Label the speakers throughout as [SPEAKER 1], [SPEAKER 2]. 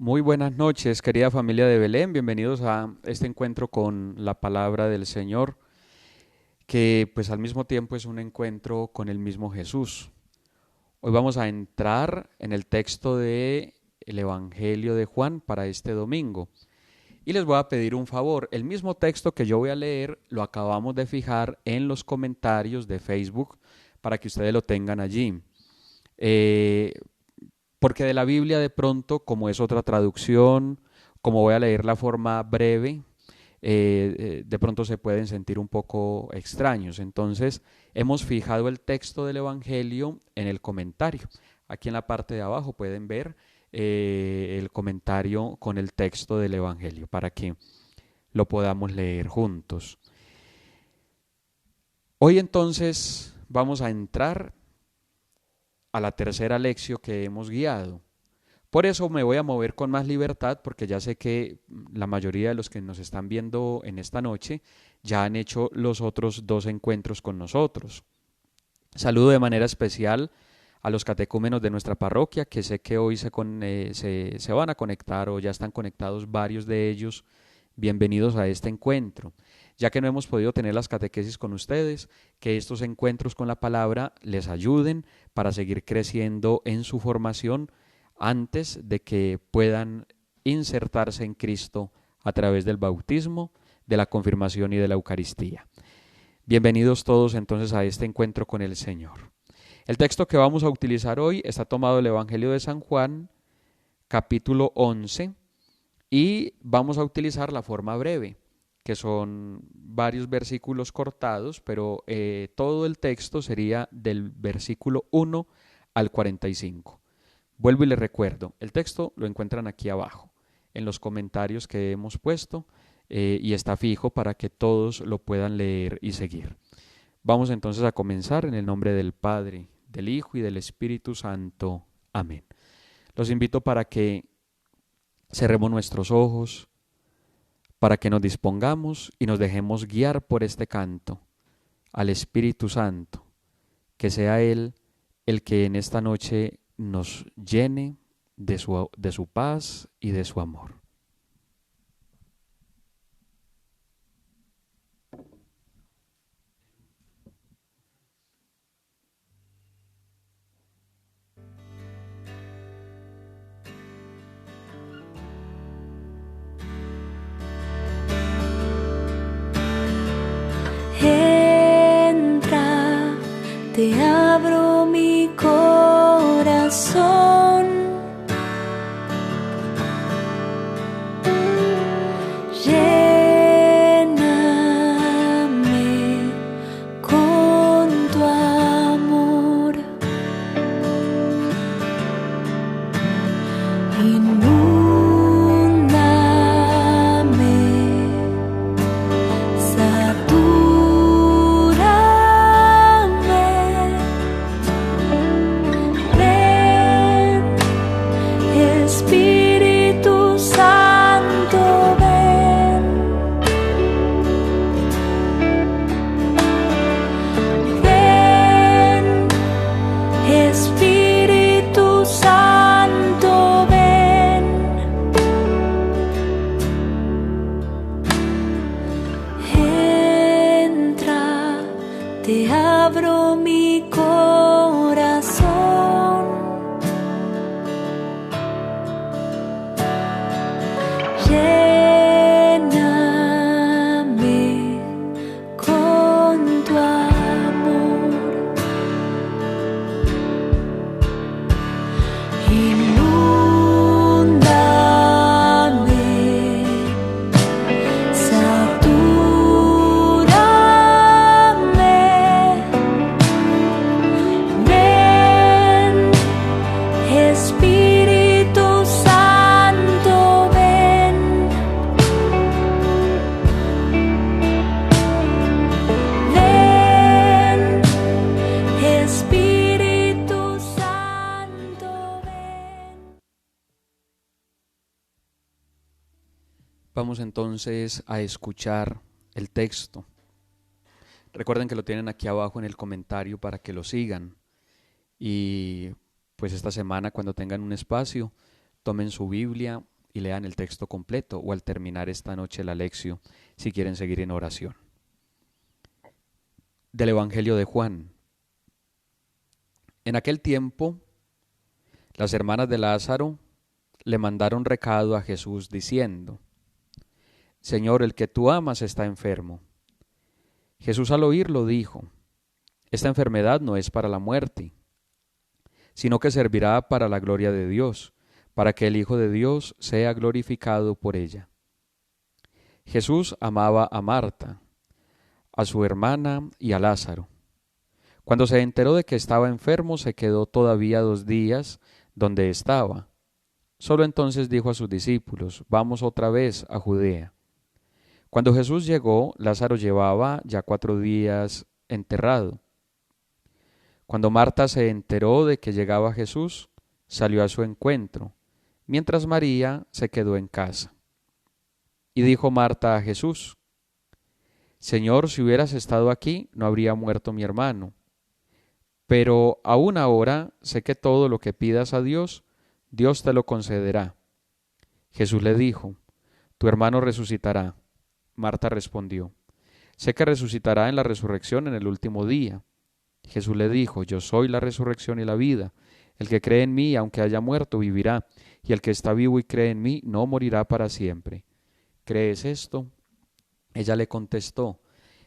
[SPEAKER 1] Muy buenas noches, querida familia de Belén. Bienvenidos a este encuentro con la palabra del Señor, que pues al mismo tiempo es un encuentro con el mismo Jesús. Hoy vamos a entrar en el texto del Evangelio de Juan para este domingo. Y les voy a pedir un favor. El mismo texto que yo voy a leer lo acabamos de fijar en los comentarios de Facebook para que ustedes lo tengan allí. Eh, Porque de la Biblia de pronto, como es otra traducción, como voy a leer la forma breve, de pronto se pueden sentir un poco extraños. Entonces, hemos fijado el texto del Evangelio en el comentario. Aquí en la parte de abajo pueden ver el comentario con el texto del Evangelio para que lo podamos leer juntos. Hoy entonces vamos a entrar a la tercera lección que hemos guiado. Por eso me voy a mover con más libertad, porque ya sé que la mayoría de los que nos están viendo en esta noche ya han hecho los otros dos encuentros con nosotros. Saludo de manera especial a los catecúmenos de nuestra parroquia, que sé que hoy se van a conectar o ya están conectados varios de ellos. Bienvenidos a este encuentro. Ya que no hemos podido tener las catequesis con ustedes, que estos encuentros con la palabra les ayuden para seguir creciendo en su formación antes de que puedan insertarse en Cristo a través del bautismo, de la confirmación y de la Eucaristía. Bienvenidos todos entonces a este encuentro con el Señor. El texto que vamos a utilizar hoy está tomado del Evangelio de San Juan, capítulo 11, y vamos a utilizar la forma breve, que son varios versículos cortados, pero todo el texto sería del versículo 1 al 45. Vuelvo y les recuerdo, el texto lo encuentran aquí abajo, en los comentarios que hemos puesto, y está fijo para que todos lo puedan leer y seguir. Vamos entonces a comenzar en el nombre del Padre, del Hijo y del Espíritu Santo. Amén. Los invito para que cerremos nuestros ojos, para que nos dispongamos y nos dejemos guiar por este canto al Espíritu Santo, que sea Él el que en esta noche nos llene de su paz y de su amor.
[SPEAKER 2] Entra, te abro mi corazón, lléname con tu amor, inúndame, satúrame, ven, Espíritu Santo, ven, ven, Espíritu Santo, ven, entra, te abro mi corazón, lléname con tu amor, inúndame, satúrame, ven, Espíritu Santo, ven, ven, Espíritu Santo, ven.
[SPEAKER 1] Vamos entonces a escuchar el texto. Recuerden que lo tienen aquí abajo en el comentario para que lo sigan. Y pues esta semana, cuando tengan un espacio, tomen su Biblia y lean el texto completo o al terminar esta noche la lección si quieren seguir en oración. Del Evangelio de Juan. En aquel tiempo, las hermanas de Lázaro le mandaron recado a Jesús diciendo: Señor, el que tú amas está enfermo. Jesús al oírlo dijo: Esta enfermedad no es para la muerte, sino que servirá para la gloria de Dios, para que el Hijo de Dios sea glorificado por ella. Jesús amaba a Marta, a su hermana y a Lázaro. Cuando se enteró de que estaba enfermo, se quedó todavía 2 días donde estaba. Solo entonces dijo a sus discípulos: Vamos otra vez a Judea. Cuando Jesús llegó, Lázaro llevaba ya 4 días enterrado. Cuando Marta se enteró de que llegaba Jesús, salió a su encuentro, mientras María se quedó en casa. Y dijo Marta a Jesús: Señor, si hubieras estado aquí, no habría muerto mi hermano. Pero aún ahora sé que todo lo que pidas a Dios, Dios te lo concederá. Jesús le dijo: Tu hermano resucitará. Marta respondió: Sé que resucitará en la resurrección en el último día. Jesús le dijo: Yo soy la resurrección y la vida. El que cree en mí, aunque haya muerto, vivirá, y el que está vivo y cree en mí, no morirá para siempre. ¿Crees esto? Ella le contestó: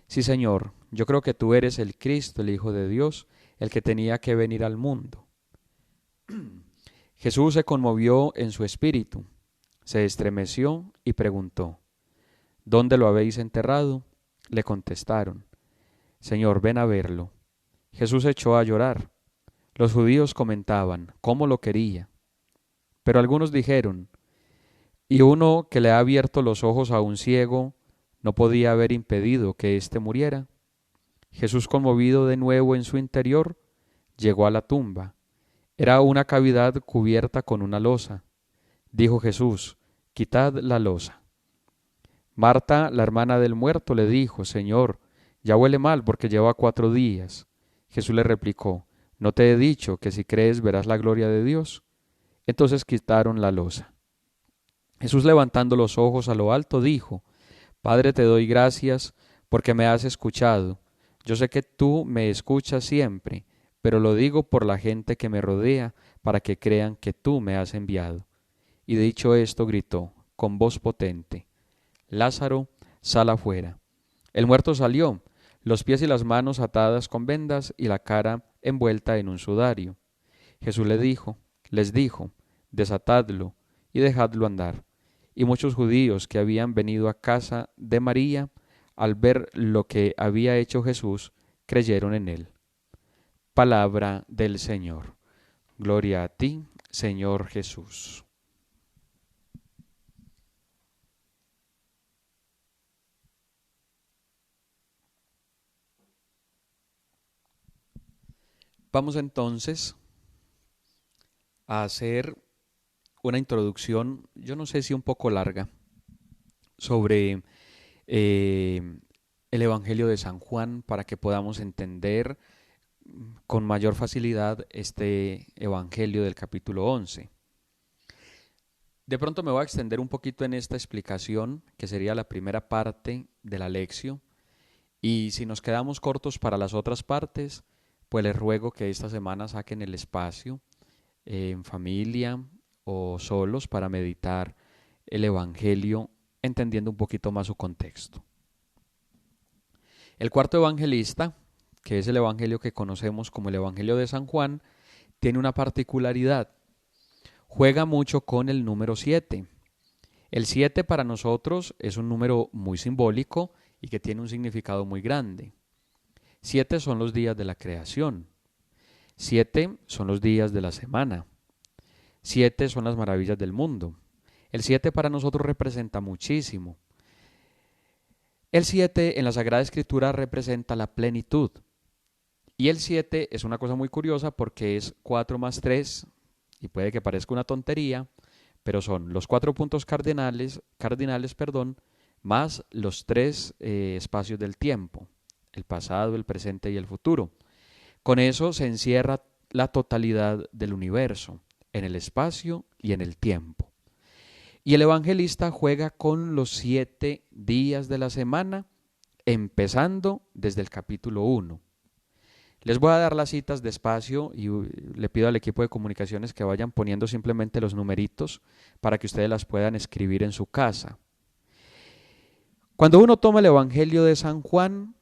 [SPEAKER 1] Sí, Señor, yo creo que tú eres el Cristo, el Hijo de Dios, el que tenía que venir al mundo. Jesús se conmovió en su espíritu, se estremeció y preguntó: ¿Dónde lo habéis enterrado? Le contestaron: Señor, ven a verlo. Jesús echó a llorar. Los judíos comentaban cómo lo quería. Pero algunos dijeron: ¿Y uno que le ha abierto los ojos a un ciego no podía haber impedido que éste muriera? Jesús, conmovido de nuevo en su interior, llegó a la tumba. Era una cavidad cubierta con una losa. Dijo Jesús: Quitad la losa. Marta, la hermana del muerto, le dijo: Señor, ya huele mal porque lleva 4 días. Jesús le replicó: ¿No te he dicho que si crees verás la gloria de Dios? Entonces quitaron la losa. Jesús, levantando los ojos a lo alto, dijo: Padre, te doy gracias porque me has escuchado. Yo sé que tú me escuchas siempre, pero lo digo por la gente que me rodea, para que crean que tú me has enviado. Y dicho esto, gritó con voz potente: Lázaro, sal afuera. El muerto salió, los pies y las manos atadas con vendas y la cara envuelta en un sudario. Jesús les dijo: Desatadlo y dejadlo andar. Y muchos judíos que habían venido a casa de María, al ver lo que había hecho Jesús, creyeron en él. Palabra del Señor. Gloria a ti, Señor Jesús. Vamos entonces a hacer una introducción, yo no sé si un poco larga, sobre el Evangelio de San Juan, para que podamos entender con mayor facilidad este Evangelio del capítulo 11. De pronto me voy a extender un poquito en esta explicación, que sería la primera parte de la lección, y si nos quedamos cortos para las otras partes, pues les ruego que esta semana saquen el espacio en familia o solos para meditar el Evangelio, entendiendo un poquito más su contexto. El cuarto evangelista, que es el Evangelio que conocemos como el Evangelio de San Juan, tiene una particularidad. Juega mucho con el número 7. El 7 para nosotros es un número muy simbólico y que tiene un significado muy grande. 7 son los días de la creación. 7 son los días de la semana. 7 son las maravillas del mundo. El 7 para nosotros representa muchísimo. El 7 en la Sagrada Escritura representa la plenitud. Y el 7 es una cosa muy curiosa porque es 4 más 3, y puede que parezca una tontería, pero son los 4 puntos cardinales, más los 3 espacios del tiempo, el pasado, el presente y el futuro. Con eso se encierra la totalidad del universo, en el espacio y en el tiempo. Y el evangelista juega con los 7 días de la semana, empezando desde el capítulo 1. Les voy a dar las citas despacio y le pido al equipo de comunicaciones que vayan poniendo simplemente los numeritos para que ustedes las puedan escribir en su casa. Cuando uno toma el Evangelio de San Juan,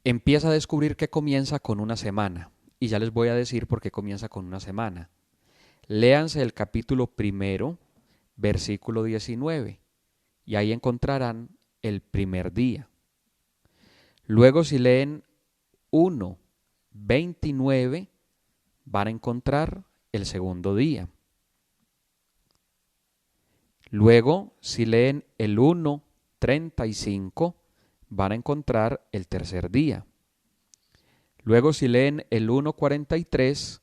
[SPEAKER 1] empieza a descubrir que comienza con una semana. Y ya les voy a decir por qué comienza con una semana. Léanse el capítulo 1, versículo 19, y ahí encontrarán el primer día. Luego, si leen 1:29, van a encontrar el segundo día. Luego, si leen el 1:35, van a encontrar el tercer día. Luego, si leen el 1:43,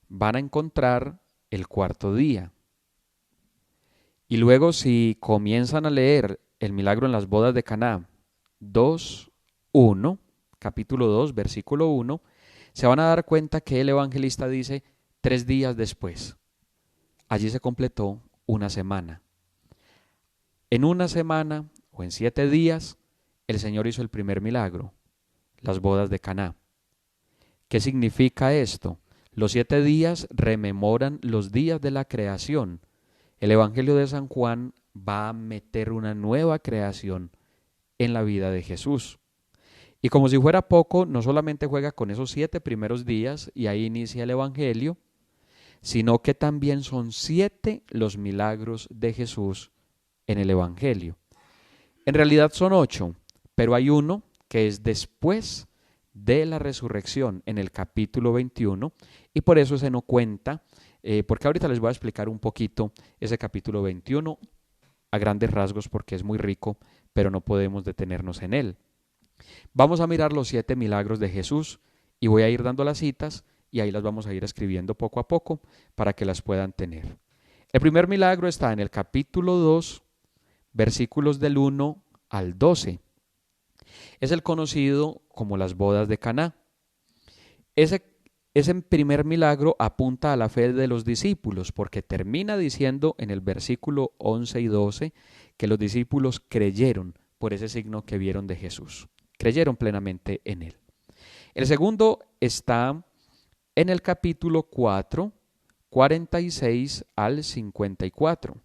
[SPEAKER 1] van a encontrar el cuarto día. Y luego, si comienzan a leer el milagro en las bodas de Caná 2:1, capítulo 2, versículo 1, se van a dar cuenta que el evangelista dice 3 días después. Allí se completó una semana. En una semana o en 7 días, el Señor hizo el primer milagro, las bodas de Caná. ¿Qué significa esto? Los 7 días rememoran los días de la creación. El Evangelio de San Juan va a meter una nueva creación en la vida de Jesús. Y como si fuera poco, no solamente juega con esos 7 primeros días y ahí inicia el Evangelio, sino que también son 7 los milagros de Jesús en el Evangelio. En realidad son 8, pero hay uno que es después de la resurrección en el capítulo 21 y por eso se no cuenta, porque ahorita les voy a explicar un poquito ese capítulo 21 a grandes rasgos porque es muy rico, pero no podemos detenernos en él. Vamos a mirar los 7 milagros de Jesús y voy a ir dando las citas y ahí las vamos a ir escribiendo poco a poco para que las puedan tener. El primer milagro está en el capítulo 2, versículos del 1 al 12. Es el conocido como las bodas de Caná. Ese primer milagro apunta a la fe de los discípulos porque termina diciendo en el versículo 11 y 12 que los discípulos creyeron por ese signo que vieron de Jesús. Creyeron plenamente en él. El segundo está en el capítulo 4, 46 al 54.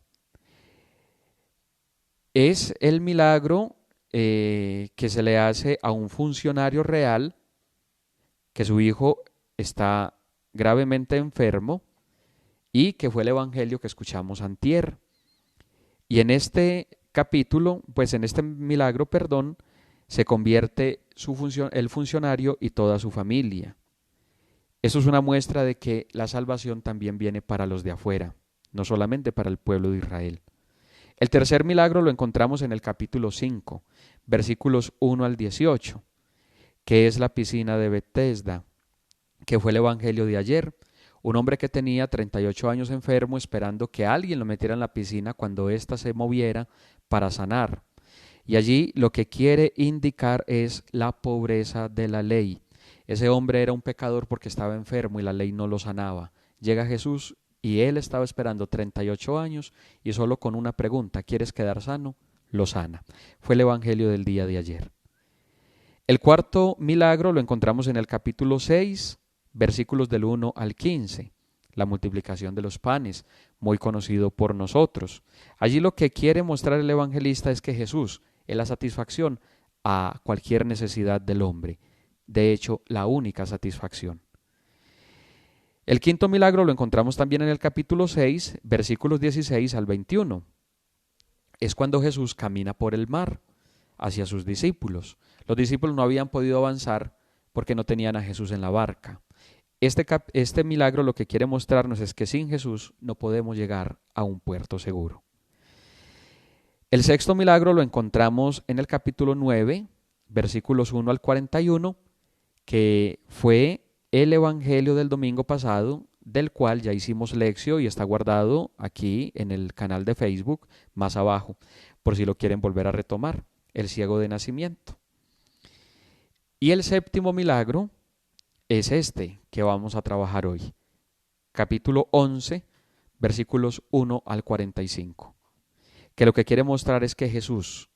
[SPEAKER 1] Es el milagro que se le hace a un funcionario real que su hijo está gravemente enfermo y que fue el evangelio que escuchamos antier. Y en este capítulo, pues en este milagro, se convierte el funcionario y toda su familia. Eso es una muestra de que la salvación también viene para los de afuera, no solamente para el pueblo de Israel. El tercer milagro lo encontramos en el capítulo 5, versículos 1 al 18, que es la piscina de Betesda, que fue el evangelio de ayer. Un hombre que tenía 38 años enfermo esperando que alguien lo metiera en la piscina cuando ésta se moviera para sanar. Y allí lo que quiere indicar es la pobreza de la ley. Ese hombre era un pecador porque estaba enfermo y la ley no lo sanaba. Llega Jesús y él estaba esperando 38 años y solo con una pregunta, ¿quieres quedar sano? Lo sana. Fue el evangelio del día de ayer. El cuarto milagro lo encontramos en el capítulo 6, versículos del 1 al 15, la multiplicación de los panes, muy conocido por nosotros. Allí lo que quiere mostrar el evangelista es que Jesús es la satisfacción a cualquier necesidad del hombre. De hecho, la única satisfacción. El quinto milagro lo encontramos también en el capítulo 6, versículos 16 al 21. Es cuando Jesús camina por el mar hacia sus discípulos. Los discípulos no habían podido avanzar porque no tenían a Jesús en la barca. Este milagro lo que quiere mostrarnos es que sin Jesús no podemos llegar a un puerto seguro. El sexto milagro lo encontramos en el capítulo 9, versículos 1 al 41, que fue el evangelio del domingo pasado, del cual ya hicimos lección y está guardado aquí en el canal de Facebook, más abajo, por si lo quieren volver a retomar, el ciego de nacimiento. Y el séptimo milagro es este que vamos a trabajar hoy. Capítulo 11, versículos 1 al 45, que lo que quiere mostrar es que Jesús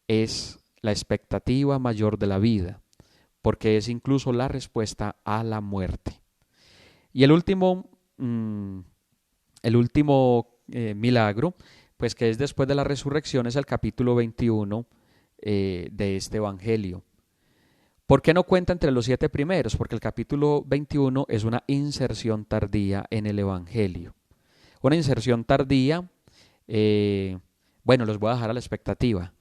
[SPEAKER 1] es la expectativa mayor de la vida, porque es incluso la respuesta a la muerte. Y el último milagro, pues que es después de la resurrección, es el capítulo 21 de este evangelio. ¿Por qué no cuenta entre los 7 primeros? Porque el capítulo 21 es una inserción tardía en el evangelio. Una inserción tardía, bueno, los voy a dejar a la expectativa.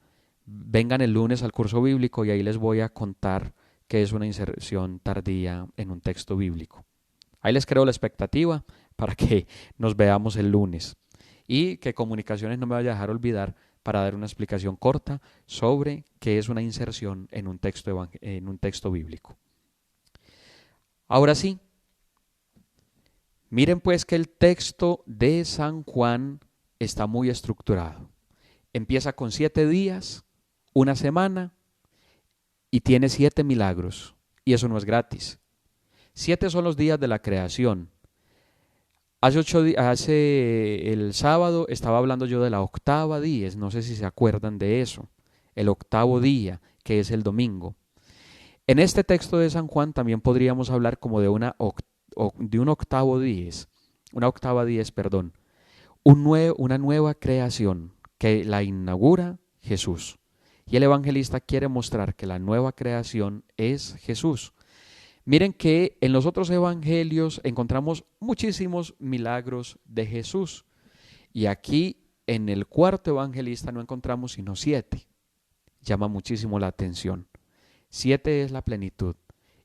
[SPEAKER 1] Vengan el lunes al curso bíblico y ahí les voy a contar qué es una inserción tardía en un texto bíblico. Ahí les creo la expectativa para que nos veamos el lunes. Y que Comunicaciones no me vaya a dejar olvidar para dar una explicación corta sobre qué es una inserción en un texto bíblico. Ahora sí, miren pues que el texto de San Juan está muy estructurado. Empieza con 7 días, una semana y tiene 7 milagros. Y eso no es gratis. 7 son los días de la creación. Hace el sábado estaba hablando yo de la octava dies, no sé si se acuerdan de eso, el octavo día, que es el domingo. En este texto de San Juan también podríamos hablar como de un octavo dies, una octava dies, perdón, una nueva creación que la inaugura Jesús. Y el evangelista quiere mostrar que la nueva creación es Jesús. Miren que en los otros evangelios encontramos muchísimos milagros de Jesús y aquí en el cuarto evangelista no encontramos sino 7. Llama muchísimo la atención. 7 es la plenitud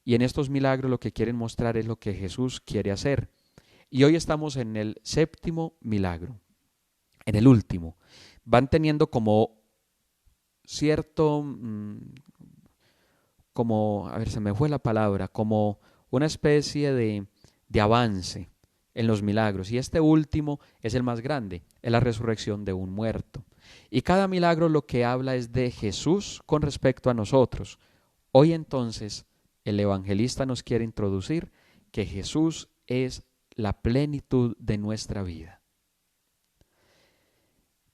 [SPEAKER 1] y en estos milagros lo que quieren mostrar es lo que Jesús quiere hacer. Y hoy estamos en el 7º milagro, en el último. Van teniendo como cierto... se me fue la palabra, como una especie de avance en los milagros. Y este último es el más grande, es la resurrección de un muerto. Y cada milagro lo que habla es de Jesús con respecto a nosotros. Hoy entonces el evangelista nos quiere introducir que Jesús es la plenitud de nuestra vida.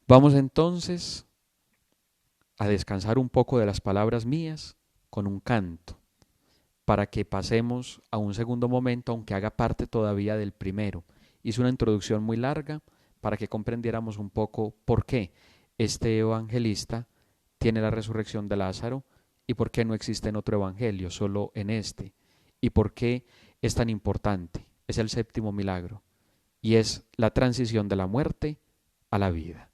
[SPEAKER 1] Vamos entonces a descansar un poco de las palabras mías con un canto, para que pasemos a un segundo momento, aunque haga parte todavía del primero. Hice una introducción muy larga para que comprendiéramos un poco por qué este evangelista tiene la resurrección de Lázaro y por qué no existe en otro evangelio, solo en este, y por qué es tan importante. Es el 7º milagro y es la transición de la muerte a la vida.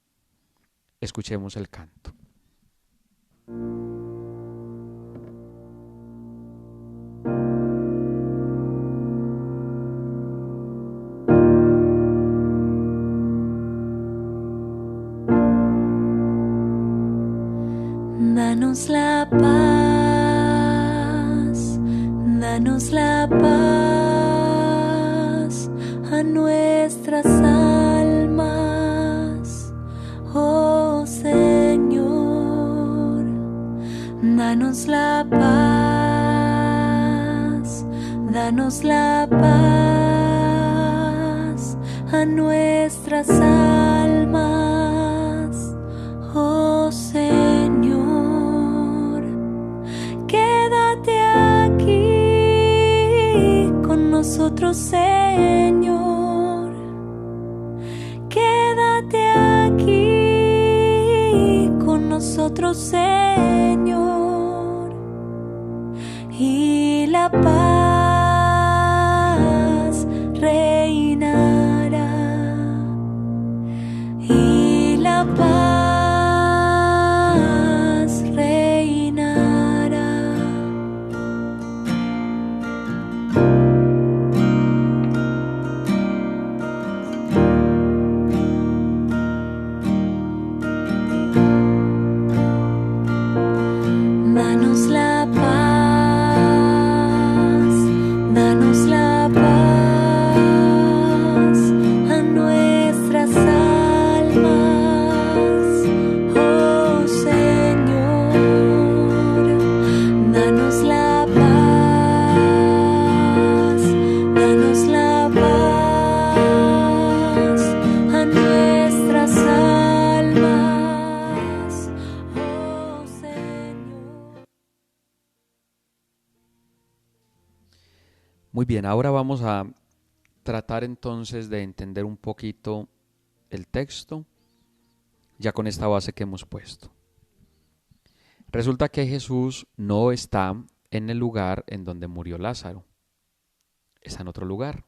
[SPEAKER 1] Escuchemos el canto.
[SPEAKER 2] Danos la paz a nuestras almas, oh Señor. Danos la paz a nuestras almas, oh Señor. Quédate aquí con nosotros, Señor. Quédate aquí con nosotros, Señor. Y la paz reinará. Y la paz reinará. Danos la paz a nuestras almas,
[SPEAKER 1] Muy bien, ahora vamos a tratar entonces de entender un poquito el texto, ya con esta base que hemos puesto. Resulta que Jesús no está en el lugar en donde murió Lázaro. Está en otro lugar,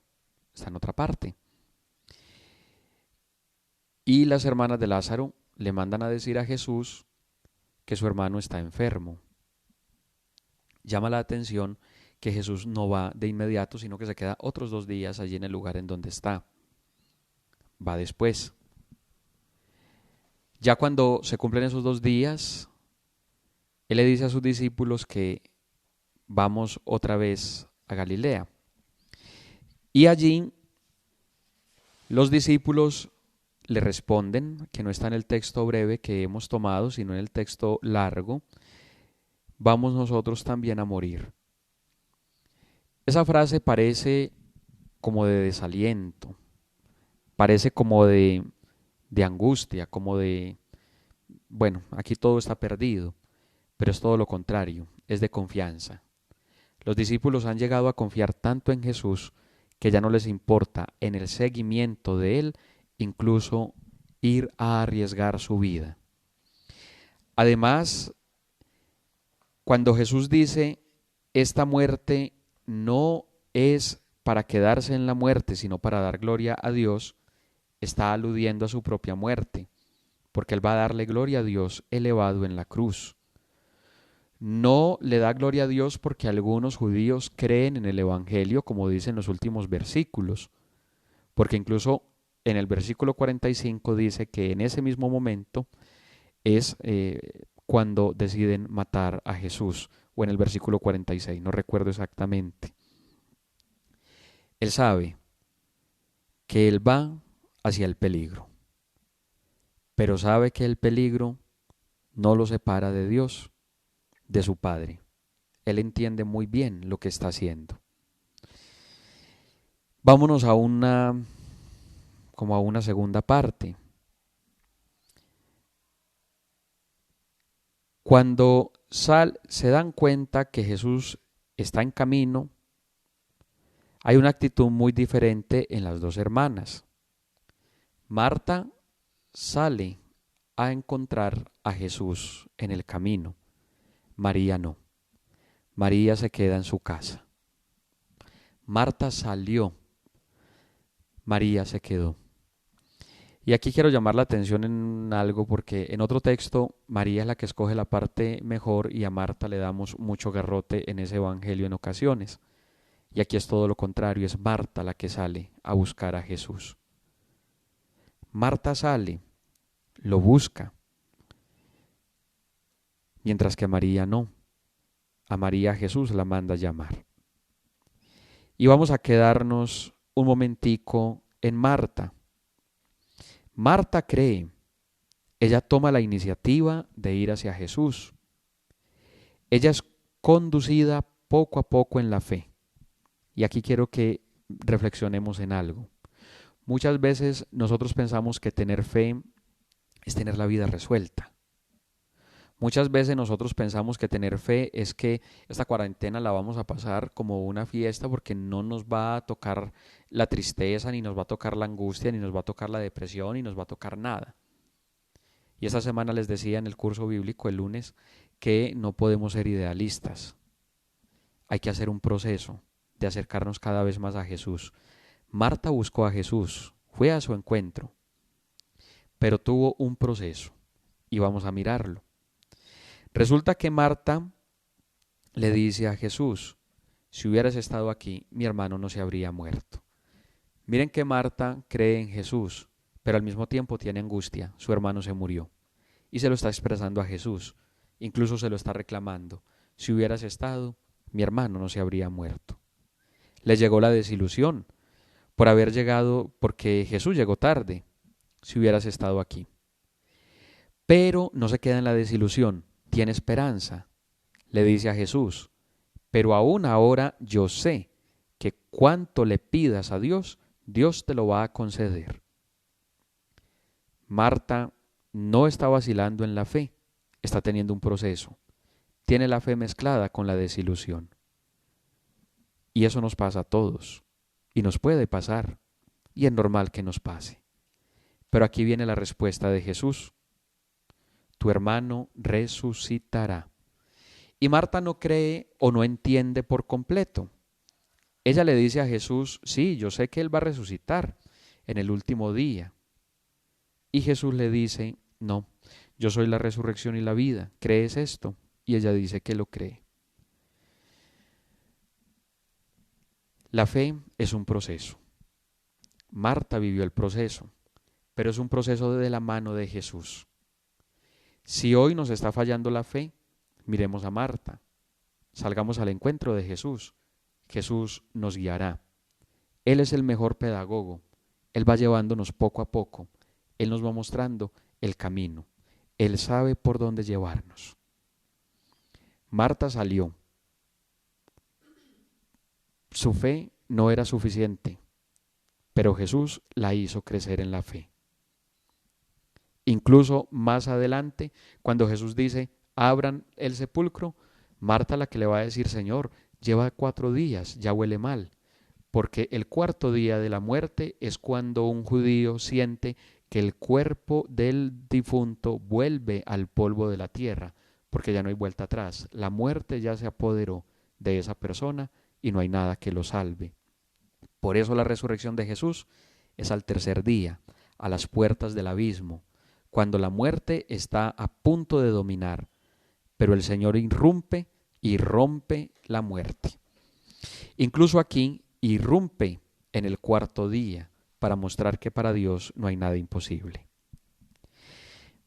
[SPEAKER 1] está en otra parte. Y las hermanas de Lázaro le mandan a decir a Jesús que su hermano está enfermo. Llama la atención que Jesús no va de inmediato, sino que se queda otros 2 días allí en el lugar en donde está. Va después. Ya cuando se cumplen esos 2 días, Él le dice a sus discípulos que vamos otra vez a Galilea. Y allí los discípulos le responden, que no está en el texto breve que hemos tomado, sino en el texto largo, vamos nosotros también a morir. Esa frase parece como de desaliento, parece como de angustia, como de, bueno, aquí todo está perdido, pero es todo lo contrario, es de confianza. Los discípulos han llegado a confiar tanto en Jesús que ya no les importa en el seguimiento de Él, incluso ir a arriesgar su vida. Además, cuando Jesús dice, esta muerte no es para quedarse en la muerte, sino para dar gloria a Dios, está aludiendo a su propia muerte, porque Él va a darle gloria a Dios elevado en la cruz. No le da gloria a Dios porque algunos judíos creen en el Evangelio, como dicen los últimos versículos, porque incluso en el versículo 45 dice que en ese mismo momento es cuando deciden matar a Jesús, o en el versículo 46, no recuerdo exactamente. Él sabe que Él va hacia el peligro, pero sabe que el peligro no lo separa de Dios, de su Padre. Él entiende muy bien lo que está haciendo. Vámonos a una segunda parte. Cuando se dan cuenta que Jesús está en camino, hay una actitud muy diferente en las 2 hermanas. Marta sale a encontrar a Jesús en el camino. María no. María se queda en su casa. Marta salió. María se quedó. Y aquí quiero llamar la atención en algo, porque en otro texto María es la que escoge la parte mejor y a Marta le damos mucho garrote en ese evangelio en ocasiones. Y aquí es todo lo contrario, es Marta la que sale a buscar a Jesús. Marta sale, lo busca, mientras que María no. A María Jesús la manda a llamar. Y vamos a quedarnos un momentico en Marta. Marta cree, ella toma la iniciativa de ir hacia Jesús. Ella es conducida poco a poco en la fe. Y aquí quiero que reflexionemos en algo. Muchas veces nosotros pensamos que tener fe es tener la vida resuelta. Muchas veces nosotros pensamos que tener fe es que esta cuarentena la vamos a pasar como una fiesta, porque no nos va a tocar la tristeza, ni nos va a tocar la angustia, ni nos va a tocar la depresión, ni nos va a tocar nada. Y esta semana les decía en el curso bíblico el lunes que no podemos ser idealistas. Hay que hacer un proceso de acercarnos cada vez más a Jesús. Marta buscó a Jesús, fue a su encuentro, pero tuvo un proceso y vamos a mirarlo. Resulta que Marta le dice a Jesús, si hubieras estado aquí, mi hermano no se habría muerto. Miren que Marta cree en Jesús, pero al mismo tiempo tiene angustia, su hermano se murió. Y se lo está expresando a Jesús, incluso se lo está reclamando. Si hubieras estado, mi hermano no se habría muerto. Le llegó la desilusión por haber llegado, porque Jesús llegó tarde, si hubieras estado aquí. Pero no se queda en la desilusión, tiene esperanza. Le dice a Jesús, pero aún ahora yo sé que cuanto le pidas a Dios, Dios te lo va a conceder. Marta no está vacilando en la fe, está teniendo un proceso. Tiene la fe mezclada con la desilusión. Y eso nos pasa a todos. Y nos puede pasar. Y es normal que nos pase. Pero aquí viene la respuesta de Jesús. Tu hermano resucitará. Y Marta no cree o no entiende por completo. Ella le dice a Jesús, sí, yo sé que Él va a resucitar en el último día. Y Jesús le dice, no, yo soy la resurrección y la vida. ¿Crees esto? Y ella dice que lo cree. La fe es un proceso. Marta vivió el proceso, pero es un proceso de la mano de Jesús. Si hoy nos está fallando la fe, miremos a Marta. Salgamos al encuentro de Jesús. Jesús nos guiará. Él es el mejor pedagogo. Él va llevándonos poco a poco. Él nos va mostrando el camino. Él sabe por dónde llevarnos. Marta salió. Su fe no era suficiente, pero Jesús la hizo crecer en la fe. Incluso más adelante, cuando Jesús dice, abran el sepulcro, Marta la que le va a decir, Señor, lleva 4 días, ya huele mal. Porque el 4.º día de la muerte es cuando un judío siente que el cuerpo del difunto vuelve al polvo de la tierra, porque ya no hay vuelta atrás. La muerte ya se apoderó de esa persona y no hay nada que lo salve. Por eso la resurrección de Jesús es al 3.er día, a las puertas del abismo, cuando la muerte está a punto de dominar, pero el Señor irrumpe y rompe la muerte. Incluso aquí irrumpe en el 4.º día para mostrar que para Dios no hay nada imposible.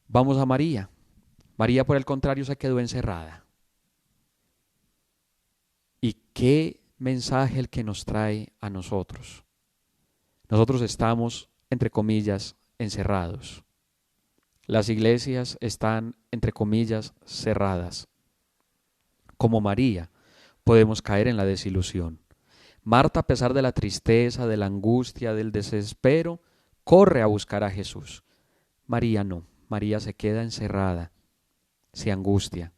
[SPEAKER 1] Vamos a María. María, por el contrario, se quedó encerrada. ¿Y qué mensaje el que nos trae a nosotros? Nosotros estamos, entre comillas, encerrados. Las iglesias están, entre comillas, cerradas. Como María, podemos caer en la desilusión. Marta, a pesar de la tristeza, de la angustia, del desespero, corre a buscar a Jesús. María no. María se queda encerrada, se angustia,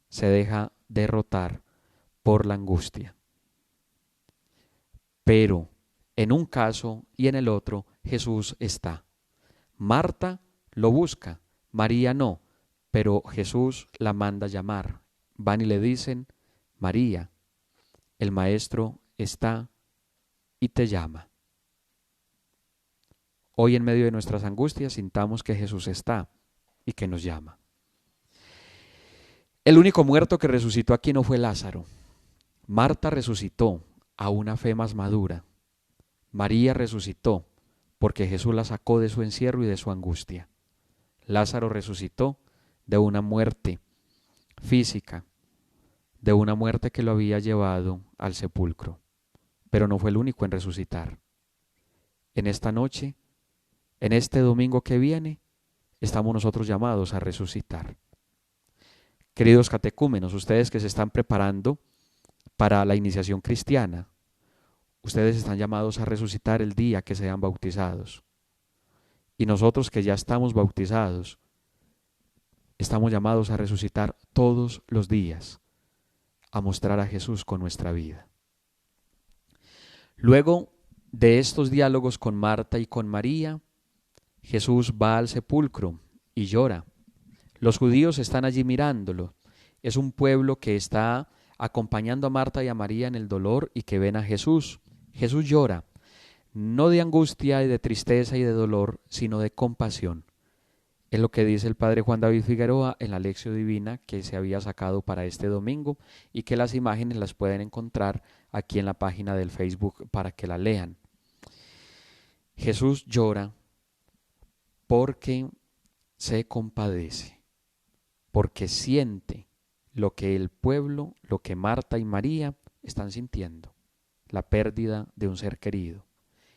[SPEAKER 1] se deja derrotar por la angustia. Pero en un caso y en el otro, Jesús está. Marta lo busca, María no, pero Jesús la manda llamar. Van y le dicen, María, el Maestro está y te llama. Hoy en medio de nuestras angustias sintamos que Jesús está y que nos llama. El único muerto que resucitó aquí no fue Lázaro. Marta resucitó a una fe más madura. María resucitó porque Jesús la sacó de su encierro y de su angustia. Lázaro resucitó de una muerte física, de una muerte que lo había llevado al sepulcro, pero no fue el único en resucitar. En esta noche, en este domingo que viene, estamos nosotros llamados a resucitar. Queridos catecúmenos, ustedes que se están preparando para la iniciación cristiana, ustedes están llamados a resucitar el día que sean bautizados. Y nosotros que ya estamos bautizados, estamos llamados a resucitar todos los días, a mostrar a Jesús con nuestra vida. Luego de estos diálogos con Marta y con María, Jesús va al sepulcro y llora. Los judíos están allí mirándolo. Es un pueblo que está acompañando a Marta y a María en el dolor y que ven a Jesús. Jesús llora, no de angustia y de tristeza y de dolor, sino de compasión. Es lo que dice el padre Juan David Figueroa en la Lección Divina que se había sacado para este domingo y que las imágenes las pueden encontrar aquí en la página del Facebook para que la lean. Jesús llora porque se compadece, porque siente lo que el pueblo, lo que Marta y María están sintiendo, la pérdida de un ser querido.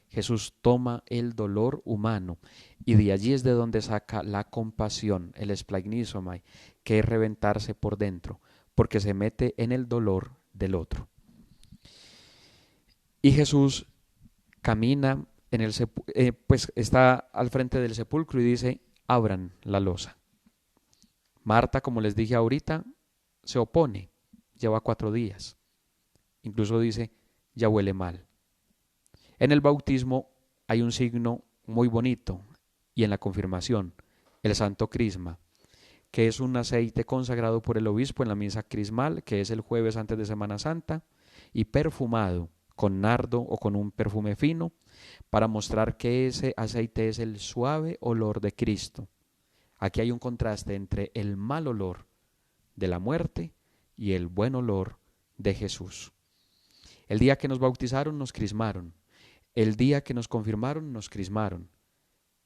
[SPEAKER 1] Jesús toma el dolor humano y de allí es de donde saca la compasión, el esplagnizomai, que es reventarse por dentro, porque se mete en el dolor del otro. Y Jesús camina pues está al frente del sepulcro y dice, abran la losa. Marta, como les dije ahorita, se opone, lleva 4 días. Incluso dice, ya huele mal. En el bautismo hay un signo muy bonito y en la confirmación, el santo crisma, que es un aceite consagrado por el obispo en la misa crismal, que es el jueves antes de Semana Santa, y perfumado con nardo o con un perfume fino, para mostrar que ese aceite es el suave olor de Cristo. Aquí hay un contraste entre el mal olor de la muerte y el buen olor de Jesús. El día que nos bautizaron, nos crismaron. El día que nos confirmaron, nos crismaron.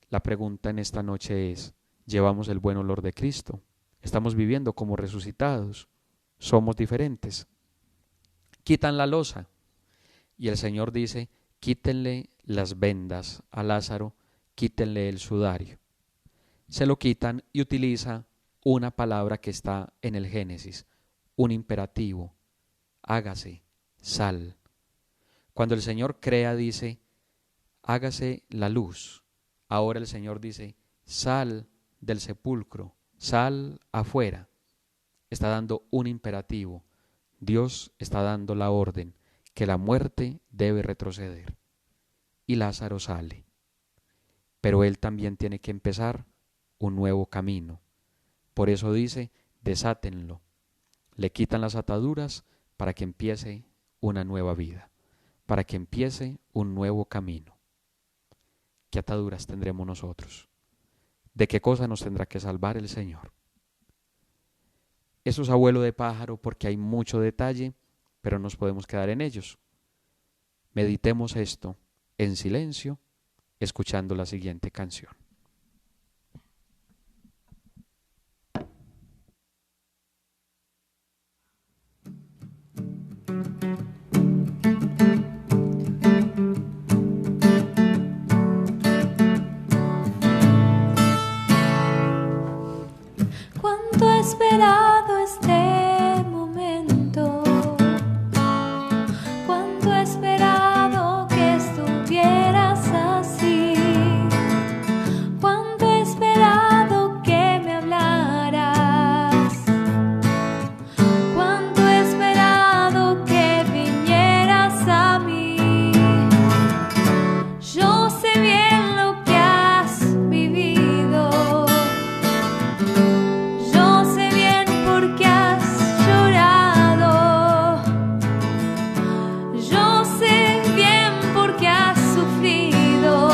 [SPEAKER 1] La pregunta en esta noche es, ¿llevamos el buen olor de Cristo? ¿Estamos viviendo como resucitados? ¿Somos diferentes? Quitan la losa y el Señor dice, quítenle las vendas a Lázaro, quítenle el sudario. Se lo quitan y utiliza una palabra que está en el Génesis, un imperativo, hágase, sal. Cuando el Señor crea dice, hágase la luz. Ahora el Señor dice, sal del sepulcro, sal afuera. Está dando un imperativo. Dios está dando la orden que la muerte debe retroceder. Y Lázaro sale. Pero él también tiene que empezar un nuevo camino. Por eso dice, desátenlo. Le quitan las ataduras para que empiece una nueva vida, para que empiece un nuevo camino. ¿Qué ataduras tendremos nosotros? ¿De qué cosa nos tendrá que salvar el Señor? Eso es abuelo de pájaro porque hay mucho detalle, pero nos podemos quedar en ellos. Meditemos esto en silencio, escuchando la siguiente canción.
[SPEAKER 2] Cuánto he esperado este momento, cuánto he esperado que estuvieras así, cuánto he esperado que me hablaras, cuánto he esperado que vinieras a mí. Yo sé bien lo que has vivido. Yo sé bien por qué has llorado. Yo sé bien por qué has sufrido.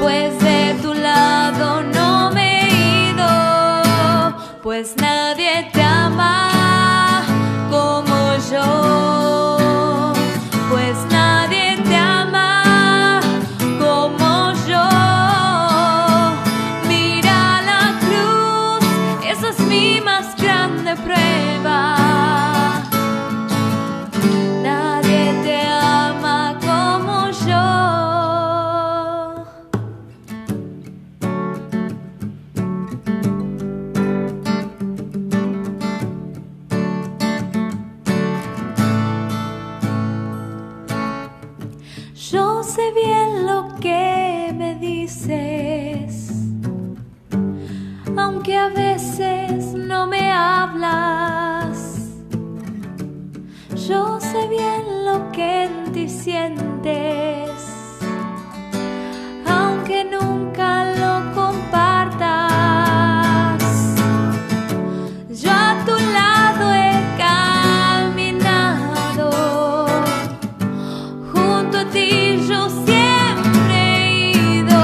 [SPEAKER 2] Pues de tu lado no me he ido. Pues nadie te ama como yo. Pues nadie te ama como yo. Mira la cruz, esa es mi más grande prueba. Nadie te ama como yo. Yo sé bien lo que me dices, aunque a veces no me hablas. Yo sé bien lo que en ti sientes, aunque nunca lo compartas. Yo a tu lado he caminado, junto a ti yo siempre he ido.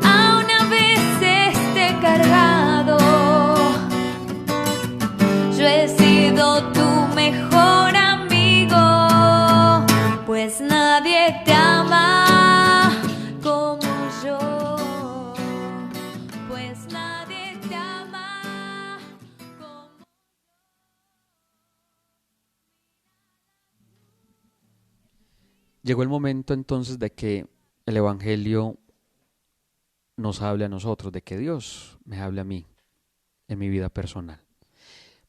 [SPEAKER 2] Aún a veces te he cargado. Yo he sido tu mejor amigo, pues nadie te ama como yo. Pues nadie te ama como...
[SPEAKER 1] Llegó el momento entonces de que el Evangelio nos hable a nosotros, de que Dios me hable a mí en mi vida personal.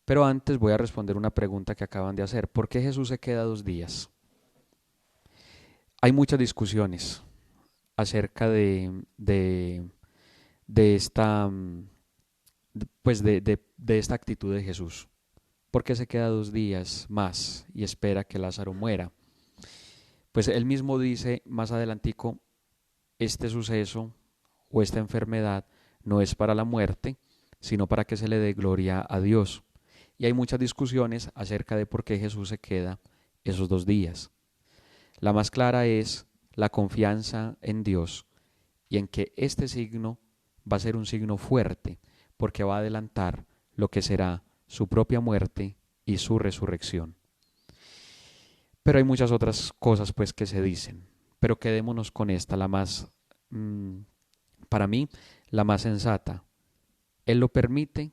[SPEAKER 1] Pero antes voy a responder una pregunta que acaban de hacer. ¿Por qué Jesús se queda 2 días? Hay muchas discusiones acerca de esta, pues de esta actitud de Jesús. ¿por qué se queda 2 días más y espera que Lázaro muera? Pues él mismo dice más adelantico, este suceso o esta enfermedad no es para la muerte, sino para que se le dé gloria a Dios. Y hay muchas discusiones acerca de por qué Jesús se queda esos 2 días. La más clara es la confianza en Dios y en que este signo va a ser un signo fuerte, porque va a adelantar lo que será su propia muerte y su resurrección. Pero hay muchas otras cosas pues que se dicen, pero quedémonos con esta, la más, para mí, la más sensata. Él lo permite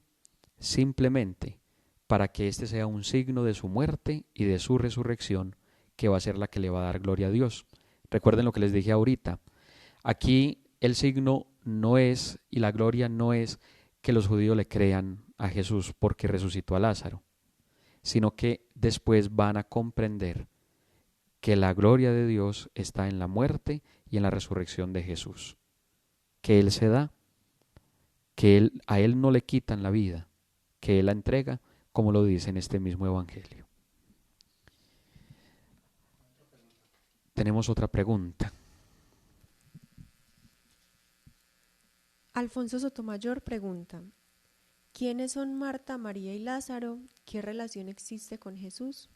[SPEAKER 1] simplemente para que este sea un signo de su muerte y de su resurrección, que va a ser la que le va a dar gloria a Dios. Recuerden lo que les dije ahorita. Aquí el signo no es, y la gloria no es que los judíos le crean a Jesús porque resucitó a Lázaro, sino que después van a comprender que la gloria de Dios está en la muerte y en la resurrección de Jesús, que Él se da, que a Él no le quitan la vida, que Él la entrega, como lo dice en este mismo evangelio. Tenemos otra pregunta.
[SPEAKER 3] Alfonso Sotomayor pregunta: ¿quiénes son Marta, María y Lázaro? ¿Qué relación existe con Jesús?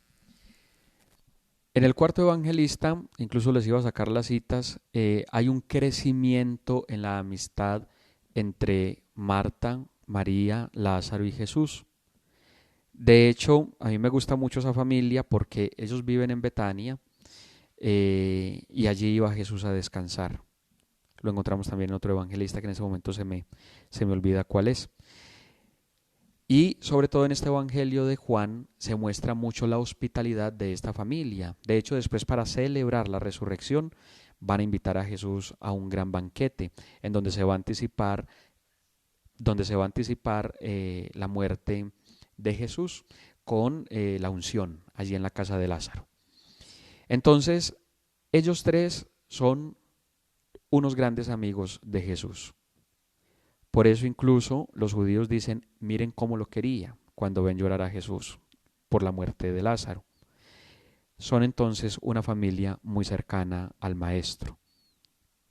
[SPEAKER 1] En el cuarto evangelista, incluso les iba a sacar las citas, hay un crecimiento en la amistad entre Marta, María, Lázaro y Jesús. De hecho, a mí me gusta mucho esa familia porque ellos viven en Betania y allí iba Jesús a descansar. Lo encontramos también en otro evangelista que en ese momento se me olvida cuál es. Y sobre todo en este evangelio de Juan se muestra mucho la hospitalidad de esta familia. De hecho, después, para celebrar la resurrección, van a invitar a Jesús a un gran banquete en donde se va a anticipar la muerte de Jesús con la unción allí en la casa de Lázaro. Entonces, ellos 3 son unos grandes amigos de Jesús. Por eso incluso los judíos dicen, miren cómo lo quería cuando ven llorar a Jesús por la muerte de Lázaro. Son entonces una familia muy cercana al Maestro.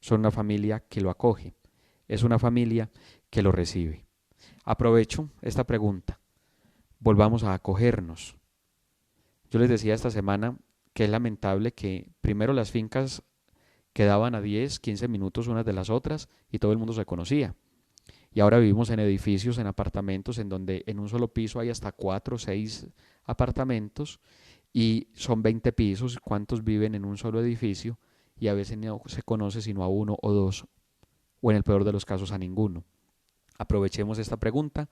[SPEAKER 1] Son una familia que lo acoge. Es una familia que lo recibe. Aprovecho esta pregunta. Volvamos a acogernos. Yo les decía esta semana que es lamentable que primero las fincas quedaban a 10, 15 minutos unas de las otras y todo el mundo se conocía. Y ahora vivimos en edificios, en apartamentos, en donde en un solo piso hay hasta 4 o 6 apartamentos y son 20 pisos. ¿Cuántos viven en un solo edificio? Y a veces no se conoce sino a 1 o 2, o en el peor de los casos a ninguno. Aprovechemos esta pregunta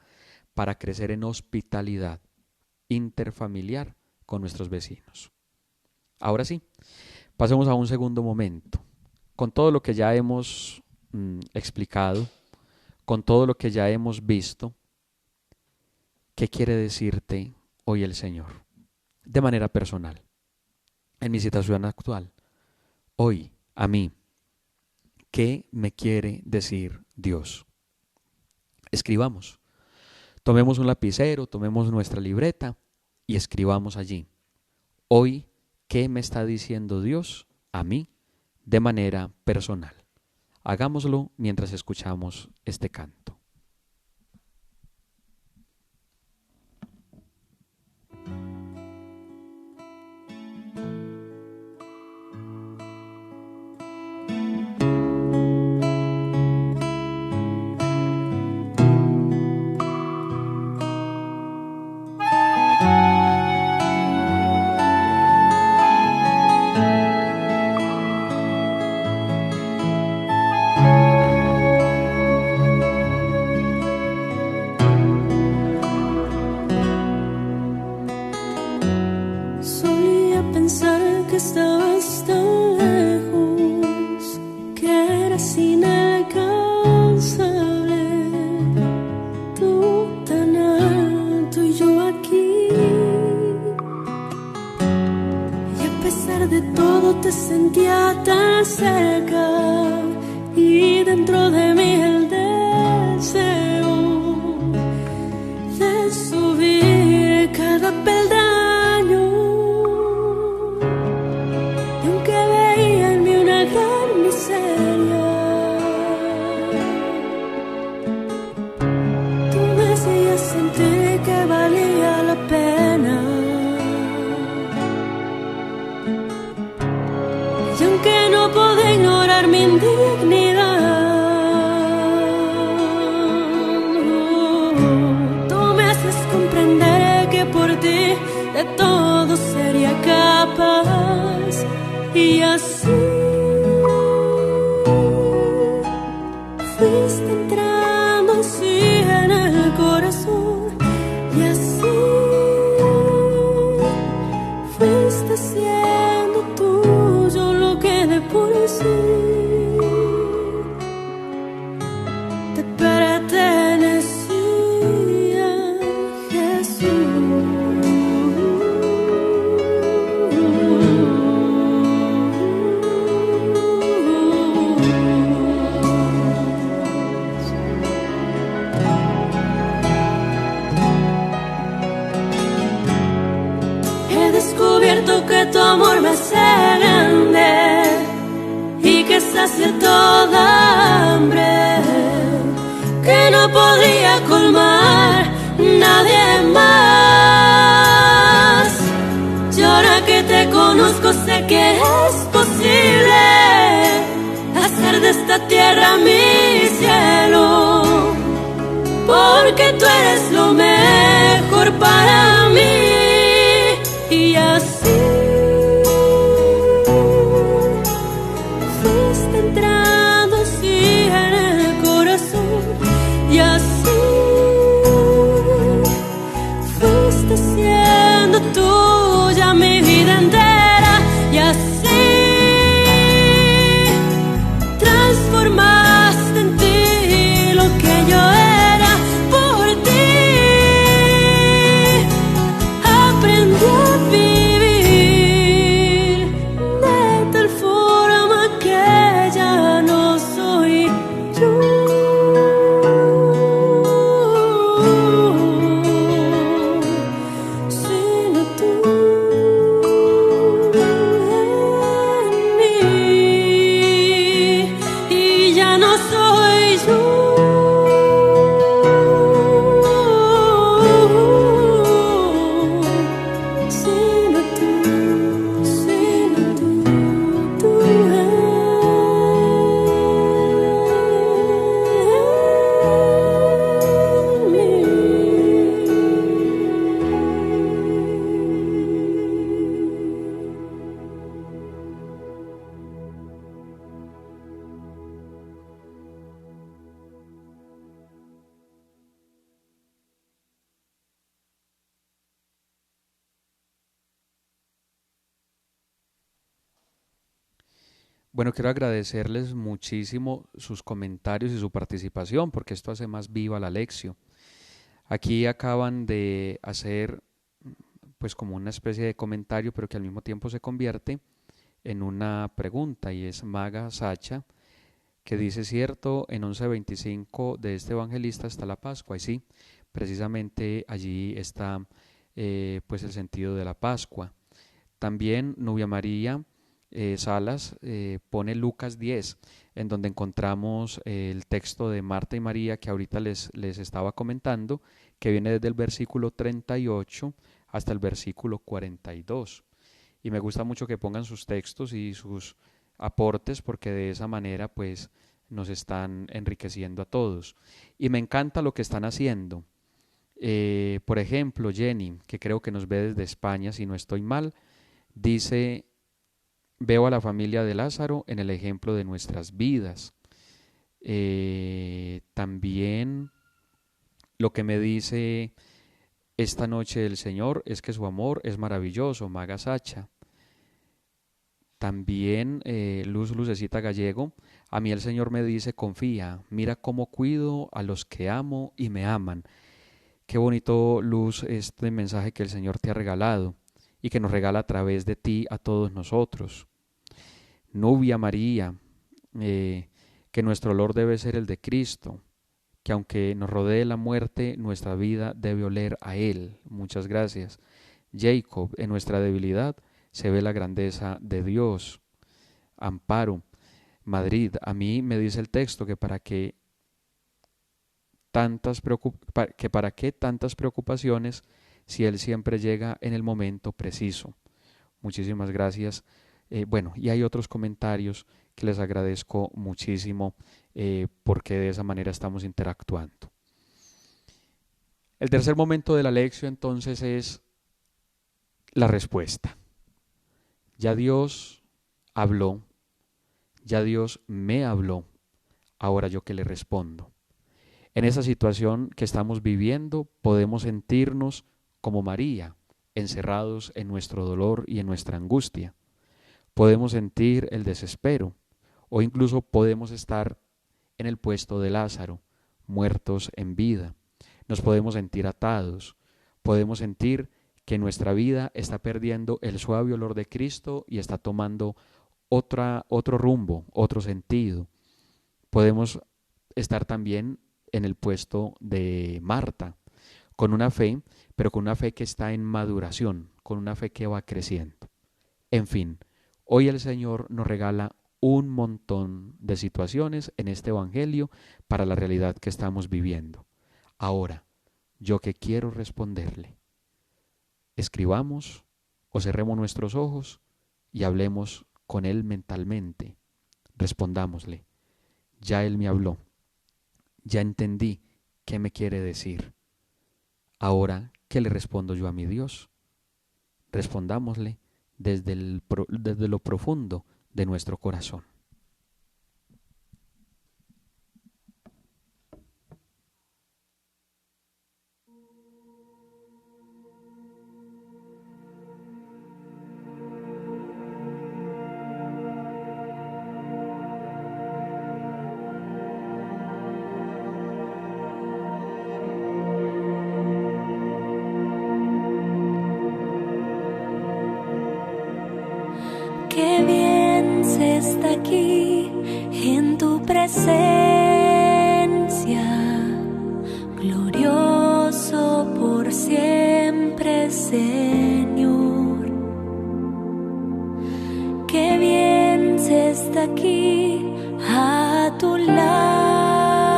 [SPEAKER 1] para crecer en hospitalidad interfamiliar con nuestros vecinos. Ahora sí, pasemos a un segundo momento. Con todo lo que ya hemos explicado, con todo lo que ya hemos visto, ¿qué quiere decirte hoy el Señor? De manera personal, en mi situación actual, hoy, a mí, ¿qué me quiere decir Dios? Escribamos. Tomemos un lapicero, tomemos nuestra libreta y escribamos allí. Hoy, ¿qué me está diciendo Dios a mí de manera personal? Hagámoslo mientras escuchamos este canto.
[SPEAKER 4] Cada sin dignidad. Tú me haces comprender que por ti de todo sería capaz, y así fuiste entrando así en el corazón, y así fuiste siendo tuyo lo que de por sí te pertenecía, He descubierto que tu amor me hace grande y que sacia toda hambre, que no podría colmar nadie más. Y ahora que te conozco sé que es posible hacer de esta tierra mi cielo, porque tú eres lo mejor para mí. Y así fuiste entrando así en el corazón, y así fuiste siendo tuya mi vida entera, y así transformaste en ti lo que yo era por ti. Aprendí a vivir de tal forma que ya no soy yo, sino tú en mí, y ya no soy yo, sino tú, tú en mí.
[SPEAKER 1] Bueno, quiero agradecerles muchísimo sus comentarios y su participación, porque esto hace más viva la lección. Aquí acaban de hacer pues como una especie de comentario, pero que al mismo tiempo se convierte en una pregunta, y es Maga Sacha, que dice: cierto, en 11:25 de este evangelista está la Pascua. Y sí, precisamente allí está pues el sentido de la Pascua. También Nubia María Salas pone Lucas 10, en donde encontramos el texto de Marta y María que ahorita les estaba comentando, que viene desde el versículo 38 hasta el versículo 42. Y me gusta mucho que pongan sus textos y sus aportes, porque de esa manera pues nos están enriqueciendo a todos. Y me encanta lo que están haciendo. Por ejemplo, Jenny, que creo que nos ve desde España, si no estoy mal, dice: veo a la familia de Lázaro en el ejemplo de nuestras vidas. También lo que me dice esta noche el Señor es que su amor es maravilloso, Maga Sacha. También Lucecita Gallego: a mí el Señor me dice, confía, mira cómo cuido a los que amo y me aman. Qué bonito, Luz, este mensaje que el Señor te ha regalado y que nos regala a través de ti a todos nosotros. Nubia María, que nuestro olor debe ser el de Cristo, que aunque nos rodee la muerte, nuestra vida debe oler a Él. Muchas gracias. Jacob: en nuestra debilidad se ve la grandeza de Dios. Amparo Madrid: a mí me dice el texto que para qué tantas preocupaciones si Él siempre llega en el momento preciso. Muchísimas gracias. Bueno, y hay otros comentarios que les agradezco muchísimo porque de esa manera estamos interactuando. El tercer momento de la lección entonces es la respuesta. Ya Dios habló, ya Dios me habló, ahora yo que le respondo. En esa situación que estamos viviendo podemos sentirnos como María, encerrados en nuestro dolor y en nuestra angustia. Podemos sentir el desespero o incluso podemos estar en el puesto de Lázaro, muertos en vida. Nos podemos sentir atados, podemos sentir que nuestra vida está perdiendo el suave olor de Cristo y está tomando otro rumbo, otro sentido. Podemos estar también en el puesto de Marta, con una fe, pero con una fe que está en maduración, con una fe que va creciendo. En fin, hoy el Señor nos regala un montón de situaciones en este Evangelio para la realidad que estamos viviendo. Ahora, ¿yo qué quiero responderle? Escribamos o cerremos nuestros ojos y hablemos con Él mentalmente. Respondámosle, ya Él me habló, ya entendí qué me quiere decir. Ahora, ¿qué le respondo yo a mi Dios? Respondámosle desde lo profundo de nuestro corazón.
[SPEAKER 4] Qué bien se está aquí en tu presencia, glorioso por siempre, Señor. Qué bien se está aquí a tu lado,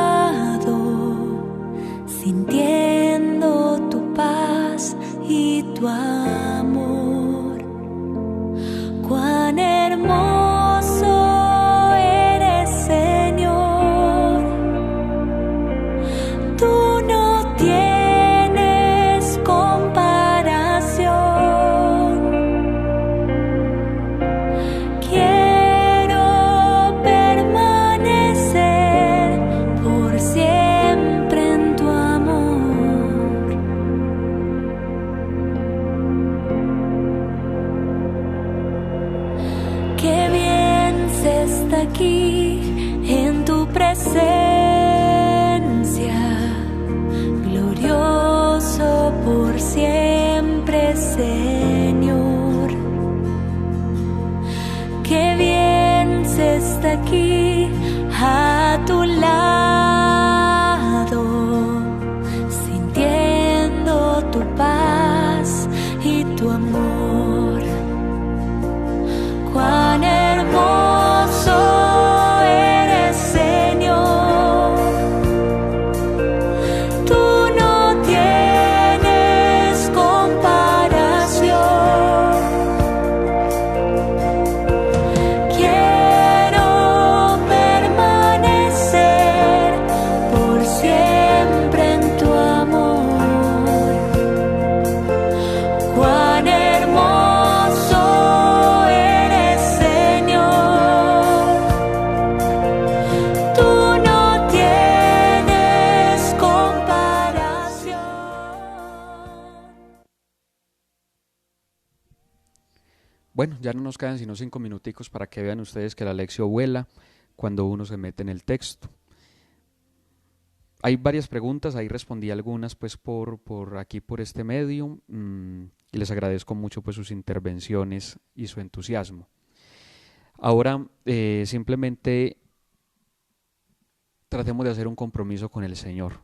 [SPEAKER 4] sintiendo tu paz y tu amor. Cuán hermoso eres, Señor. Tú no tienes comparación. Quiero permanecer por siempre en tu amor. Qué bien se está aquí en tu presencia, glorioso por siempre, Señor. Qué bien se está aquí a tu lado, sintiendo tu paz y tu amor. Cuán hermoso eres, Señor. Tú no tienes comparación. Quiero permanecer por siempre en tu amor. Cuán hermoso eres, Señor. Tú no tienes comparación.
[SPEAKER 1] Bueno, ya no nos quedan sino 5 minuticos para que vean ustedes que la lección vuela cuando uno se mete en el texto. Hay varias preguntas, ahí respondí algunas pues por aquí, por este medio, y les agradezco mucho pues sus intervenciones y su entusiasmo. Ahora simplemente tratemos de hacer un compromiso con el Señor.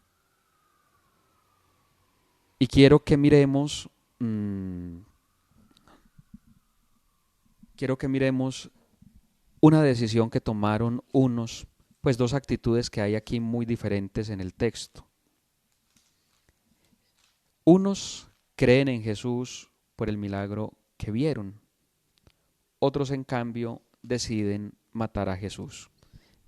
[SPEAKER 1] Y quiero que miremos una decisión que tomaron unos, pues dos actitudes que hay aquí muy diferentes en el texto. Unos creen en Jesús por el milagro que vieron, otros en cambio deciden matar a Jesús.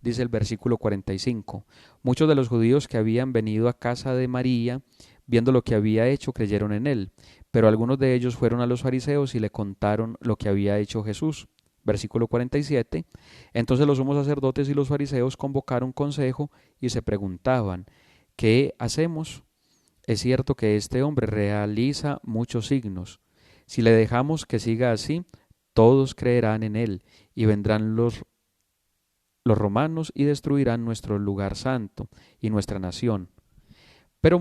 [SPEAKER 1] Dice el versículo 45, muchos de los judíos que habían venido a casa de María, viendo lo que había hecho, creyeron en él, pero algunos de ellos fueron a los fariseos y le contaron lo que había hecho Jesús. Versículo 47, entonces los sumos sacerdotes y los fariseos convocaron consejo y se preguntaban, ¿qué hacemos? Es cierto que este hombre realiza muchos signos. Si le dejamos que siga así, todos creerán en él y vendrán los romanos y destruirán nuestro lugar santo y nuestra nación. Pero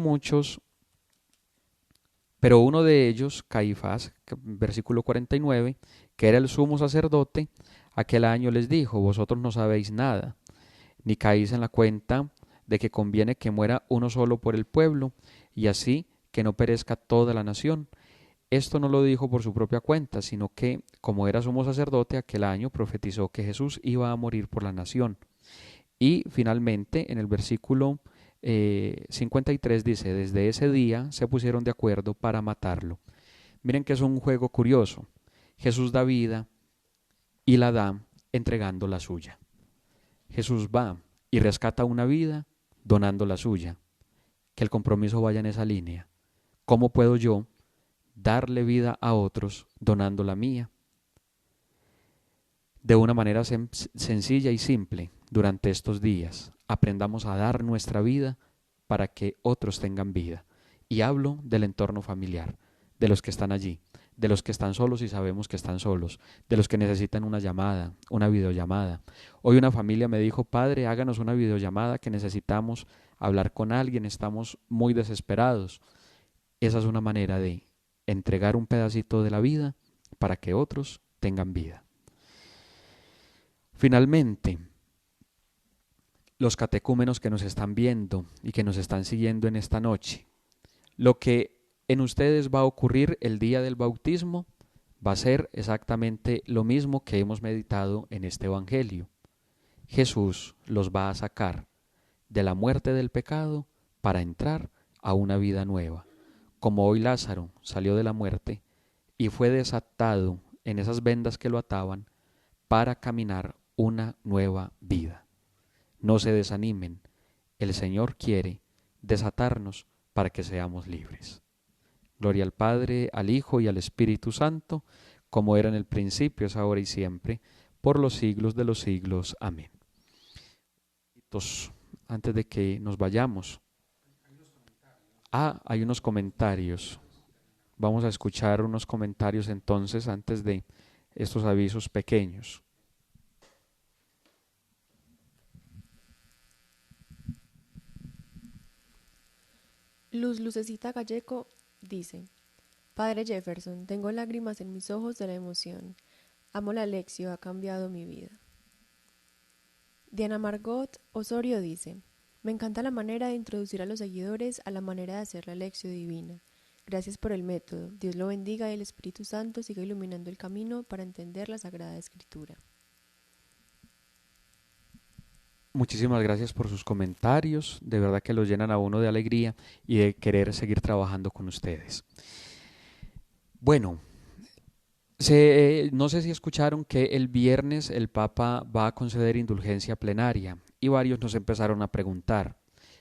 [SPEAKER 1] uno de ellos, Caifás, versículo 49, que era el sumo sacerdote, aquel año les dijo, vosotros no sabéis nada, ni caéis en la cuenta de que conviene que muera uno solo por el pueblo, y así que no perezca toda la nación. Esto no lo dijo por su propia cuenta, sino que, como era sumo sacerdote, aquel año profetizó que Jesús iba a morir por la nación. Y finalmente, en el versículo 53 dice, desde ese día se pusieron de acuerdo para matarlo. Miren que es un juego curioso. Jesús da vida y la da entregando la suya. Jesús va y rescata una vida donando la suya. Que el compromiso vaya en esa línea. ¿Cómo puedo yo darle vida a otros donando la mía? De una manera sencilla y simple, durante estos días, aprendamos a dar nuestra vida para que otros tengan vida. Y hablo del entorno familiar, de los que están allí, de los que están solos y sabemos que están solos, de los que necesitan una llamada, una videollamada. Hoy una familia me dijo, padre, háganos una videollamada que necesitamos hablar con alguien, estamos muy desesperados. Esa es una manera de entregar un pedacito de la vida para que otros tengan vida. Finalmente, los catecúmenos que nos están viendo y que nos están siguiendo en esta noche, lo que en ustedes va a ocurrir el día del bautismo va a ser exactamente lo mismo que hemos meditado en este evangelio. Jesús los va a sacar de la muerte del pecado para entrar a una vida nueva. Como hoy Lázaro salió de la muerte y fue desatado en esas vendas que lo ataban para caminar una nueva vida. No se desanimen, el Señor quiere desatarnos para que seamos libres. Gloria al Padre, al Hijo y al Espíritu Santo, como era en el principio, es ahora y siempre, por los siglos de los siglos. Amén. Antes de que nos vayamos, hay unos comentarios. Vamos a escuchar unos comentarios entonces antes de estos avisos pequeños.
[SPEAKER 3] Lucecita Gallego dice, Padre Jefferson, tengo lágrimas en mis ojos de la emoción. Amo la lección, ha cambiado mi vida. Diana Margot Osorio dice, me encanta la manera de introducir a los seguidores a la manera de hacer la lección divina. Gracias por el método. Dios lo bendiga y el Espíritu Santo siga iluminando el camino para entender la Sagrada Escritura.
[SPEAKER 1] Muchísimas gracias por sus comentarios, de verdad que los llenan a uno de alegría y de querer seguir trabajando con ustedes. Bueno, no sé si escucharon que el viernes el Papa va a conceder indulgencia plenaria y varios nos empezaron a preguntar.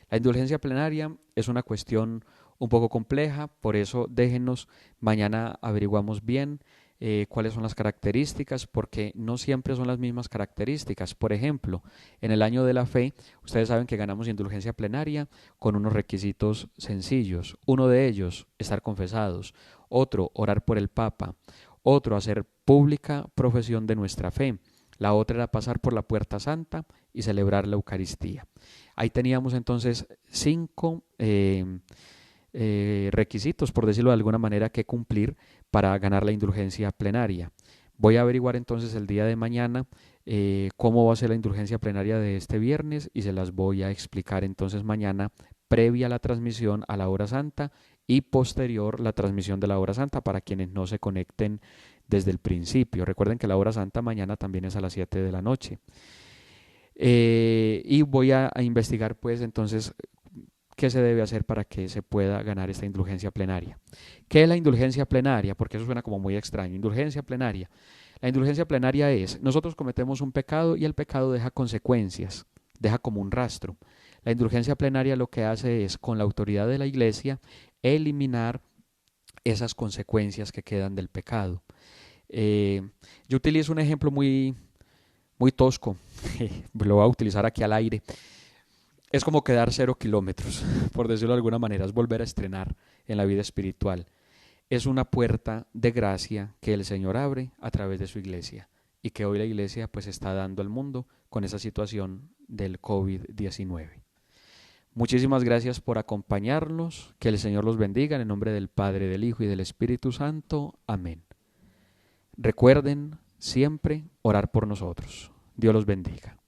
[SPEAKER 1] La indulgencia plenaria es una cuestión un poco compleja, por eso déjenos, mañana averiguamos bien cuáles son las características, porque no siempre son las mismas características. Por ejemplo, en el año de la fe, ustedes saben que ganamos indulgencia plenaria con unos requisitos sencillos. Uno de ellos, estar confesados. Otro, orar por el Papa. Otro, hacer pública profesión de nuestra fe. La otra era pasar por la Puerta Santa y celebrar la Eucaristía. Ahí teníamos entonces 5 requisitos, por decirlo de alguna manera, que cumplir para ganar la indulgencia plenaria. Voy a averiguar entonces el día de mañana cómo va a ser la indulgencia plenaria de este viernes y se las voy a explicar entonces mañana, previa a la transmisión a la hora santa y posterior la transmisión de la hora santa para quienes no se conecten desde el principio. Recuerden que la hora santa mañana también es a las 7 de la noche. Y voy a investigar pues entonces qué se debe hacer para que se pueda ganar esta indulgencia plenaria. ¿Qué es la indulgencia plenaria? Porque eso suena como muy extraño. Indulgencia plenaria. La indulgencia plenaria es, nosotros cometemos un pecado y el pecado deja consecuencias, deja como un rastro. La indulgencia plenaria lo que hace es, con la autoridad de la Iglesia, eliminar esas consecuencias que quedan del pecado. Yo utilizo un ejemplo muy tosco, lo voy a utilizar aquí al aire. Es como quedar 0 kilómetros, por decirlo de alguna manera, es volver a estrenar en la vida espiritual. Es una puerta de gracia que el Señor abre a través de su iglesia y que hoy la iglesia pues está dando al mundo con esa situación del COVID-19. Muchísimas gracias por acompañarnos, que el Señor los bendiga en el nombre del Padre, del Hijo y del Espíritu Santo. Amén. Recuerden siempre orar por nosotros. Dios los bendiga.